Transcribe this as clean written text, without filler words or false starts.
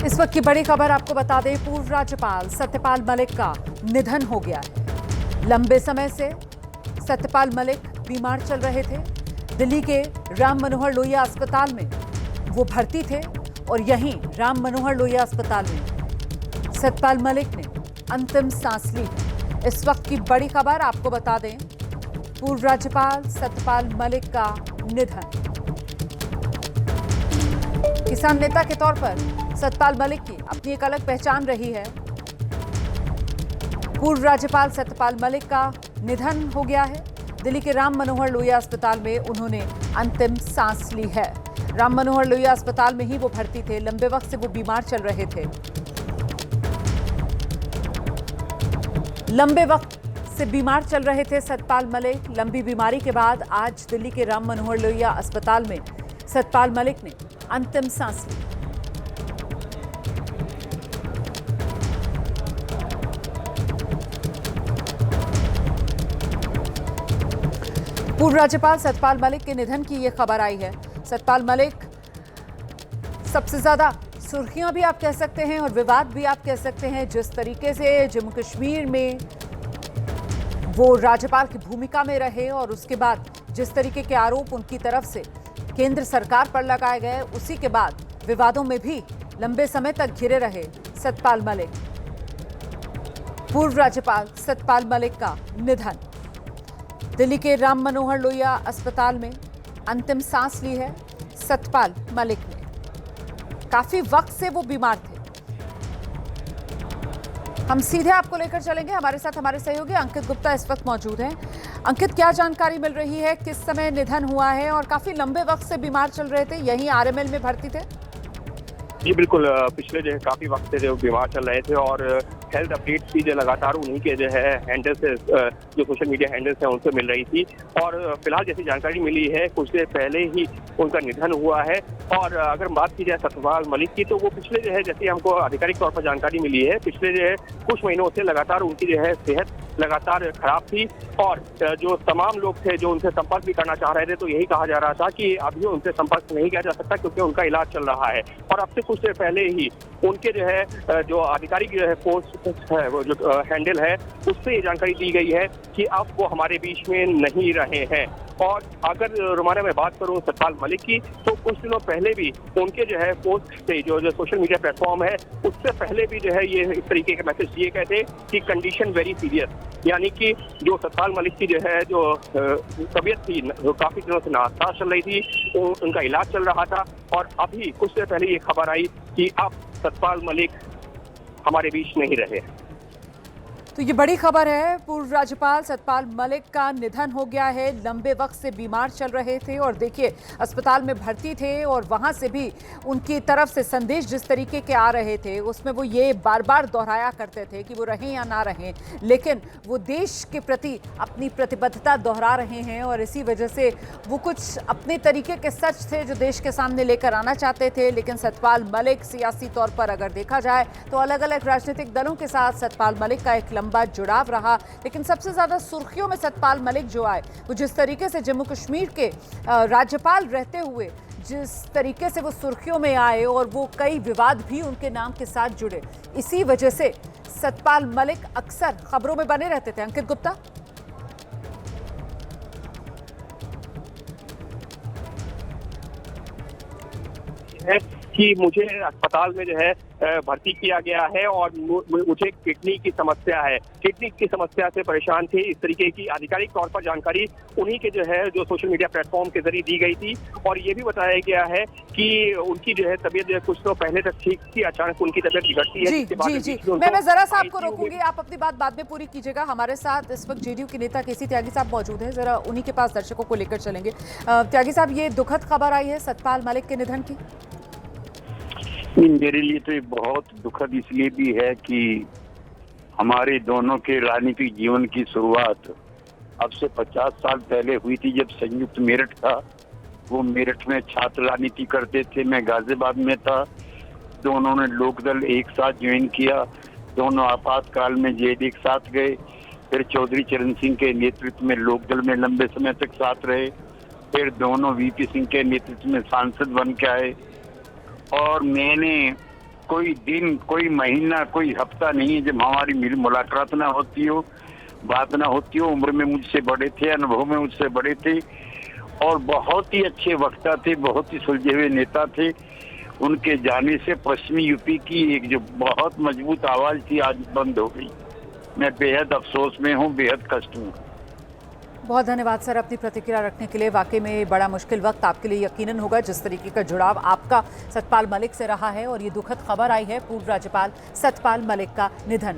इस वक्त की बड़ी खबर आपको बता दें, पूर्व राज्यपाल सत्यपाल मलिक का निधन हो गया है। लंबे समय से सत्यपाल मलिक बीमार चल रहे थे। दिल्ली के राम मनोहर लोहिया अस्पताल में वो भर्ती थे और यहीं राम मनोहर लोहिया अस्पताल में सत्यपाल मलिक ने अंतिम सांस ली। इस वक्त की बड़ी खबर आपको बता दें, पूर्व राज्यपाल सत्यपाल मलिक का निधन। किसान नेता के तौर पर सत्यपाल मलिक की अपनी एक अलग पहचान रही है। पूर्व राज्यपाल सत्यपाल मलिक का निधन हो गया है। दिल्ली के राम मनोहर लोहिया अस्पताल में उन्होंने अंतिम सांस ली है। राम मनोहर लोहिया अस्पताल में ही वो भर्ती थे। लंबे वक्त से वो बीमार चल रहे थे। लंबे वक्त से बीमार चल रहे थे सत्यपाल मलिक। लंबी बीमारी के बाद आज दिल्ली के राम मनोहर लोहिया अस्पताल में सत्यपाल मलिक ने अंतिम सांस ली। पूर्व राज्यपाल सत्यपाल मलिक के निधन की यह खबर आई है। सत्यपाल मलिक सबसे ज्यादा सुर्खियां भी आप कह सकते हैं और विवाद भी आप कह सकते हैं। जिस तरीके से जम्मू कश्मीर में वो राज्यपाल की भूमिका में रहे और उसके बाद जिस तरीके के आरोप उनकी तरफ से केंद्र सरकार पर लगाए गए, उसी के बाद विवादों में भी लंबे समय तक घिरे रहे सत्यपाल मलिक। पूर्व राज्यपाल सत्यपाल मलिक का निधन। दिल्ली के राम मनोहर लोहिया अस्पताल में अंतिम सांस ली है सत्यपाल मलिक ने। काफी वक्त से वो बीमार थे। हम सीधे आपको लेकर चलेंगे। हमारे साथ हमारे सहयोगी अंकित गुप्ता इस वक्त मौजूद हैं। अंकित, क्या जानकारी मिल रही है? किस समय निधन हुआ है और काफी लंबे वक्त से बीमार चल रहे थे, यहीं आरएमएल में भर्ती थे? जी बिल्कुल, पिछले जो है काफी वक्त से जो बीमार चल रहे थे और हेल्थ अपडेट्स भी जो लगातार उन्हीं के जो है हैंडल से, जो सोशल मीडिया हैंडल्स हैं उनसे मिल रही थी। और फिलहाल जैसी जानकारी मिली है कुछ देर पहले ही उनका निधन हुआ है। और अगर बात की जाए सत्यपाल मलिक की, तो वो पिछले जो है, जैसे हमको आधिकारिक तौर पर जानकारी मिली है, पिछले जो है कुछ महीनों से लगातार उनकी जो है सेहत लगातार खराब थी। और जो तमाम लोग थे जो उनसे संपर्क भी करना चाह रहे थे, तो यही कहा जा रहा था कि अभी उनसे संपर्क नहीं किया जा सकता क्योंकि उनका इलाज चल रहा है। और अब से कुछ देर पहले ही उनके जो है जो आधिकारिक जो है पोस्ट है, वो जो हैंडल है, उससे ये जानकारी दी गई है कि अब वो हमारे बीच में नहीं रहे हैं। और अगर रोमाना में बात करूं सत्यपाल मलिक की, तो कुछ दिनों पहले भी उनके जो है पोस्ट से जो सोशल मीडिया प्लेटफॉर्म है, उससे पहले भी जो है ये इस तरीके के मैसेज दिए गए थे कि कंडीशन वेरी सीरियस, यानी कि जो सत्यपाल मलिक की जो है जो तबीयत थी, जो काफी दिनों से नासाज चल रही थी, उनका इलाज चल रहा था। और अभी कुछ देर पहले ये खबर आई कि अब सत्यपाल मलिक हमारे बीच नहीं रहे। तो ये बड़ी खबर है। पूर्व राज्यपाल सत्यपाल मलिक का निधन हो गया है। लंबे वक्त से बीमार चल रहे थे और देखिए अस्पताल में भर्ती थे और वहां से भी उनकी तरफ से संदेश जिस तरीके के आ रहे थे, उसमें वो ये बार बार दोहराया करते थे कि वो रहें या ना रहें, लेकिन वो देश के प्रति अपनी प्रतिबद्धता दोहरा रहे हैं। और इसी वजह से वो कुछ अपने तरीके के सच थे जो देश के सामने लेकर आना चाहते थे। लेकिन सत्यपाल मलिक सियासी तौर पर अगर देखा जाए तो अलग अलग राजनीतिक दलों के साथ सत्यपाल मलिक का एक लंबा जुड़ाव रहा। लेकिन सबसे ज्यादा सुर्खियों में सत्यपाल मलिक जो आए, वो जिस तरीके से जम्मू कश्मीर के राज्यपाल रहते हुए जिस तरीके से वो सुर्खियों में आए और वो कई विवाद भी उनके नाम के साथ जुड़े, इसी वजह से सत्यपाल मलिक अक्सर खबरों में बने रहते थे। अंकित गुप्ता। कि मुझे अस्पताल में जो है भर्ती किया गया है और मुझे किडनी की समस्या है, किडनी की समस्या से परेशान थे, इस तरीके की आधिकारिक तौर पर जानकारी उन्हीं के जो है जो सोशल मीडिया प्लेटफॉर्म के जरिए दी गई थी। और ये भी बताया गया है कि उनकी जो है तबीयत जो है कुछ तो पहले तक ठीक थी, अचानक उनकी तबीयत बिगड़ती है। जी, मैं जरा सा आपको रोकूंगी, आप अपनी बात बाद में पूरी कीजिएगा। हमारे साथ इस वक्त जेडीयू के नेता केसी त्यागी साहब मौजूद हैं, जरा उन्हीं के पास दर्शकों को लेकर चलेंगे। त्यागी साहब, ये दुखद खबर आई है सत्यपाल मलिक के निधन की। मेरे लिए तो ये बहुत दुखद इसलिए भी है कि हमारे दोनों के राजनीतिक जीवन की शुरुआत अब से 50 साल पहले हुई थी, जब संयुक्त मेरठ था। वो मेरठ में छात्र राजनीति करते थे, मैं गाजियाबाद में था। दोनों ने लोकदल एक साथ ज्वाइन किया, दोनों आपातकाल में जेल एक साथ गए। फिर चौधरी चरण सिंह के नेतृत्व में लोकदल में लंबे समय तक साथ रहे। फिर दोनों वीपी सिंह के नेतृत्व में सांसद बन के आए और मैंने कोई दिन, कोई महीना, कोई हफ्ता नहीं है जब हमारी मुलाकात ना होती हो, बात ना होती हो। उम्र में मुझसे बड़े थे, अनुभव में मुझसे बड़े थे और बहुत ही अच्छे वक्ता थे, बहुत ही सुलझे हुए नेता थे। उनके जाने से पश्चिमी यूपी की एक जो बहुत मजबूत आवाज थी आज बंद हो गई। मैं बेहद अफसोस में हूँ, बेहद कष्ट में हूँ। बहुत धन्यवाद सर अपनी प्रतिक्रिया रखने के लिए। वाकई में बड़ा मुश्किल वक्त आपके लिए यकीनन होगा, जिस तरीके का जुड़ाव आपका सतपाल मलिक से रहा है और ये दुखद खबर आई है पूर्व राज्यपाल सतपाल मलिक का निधन।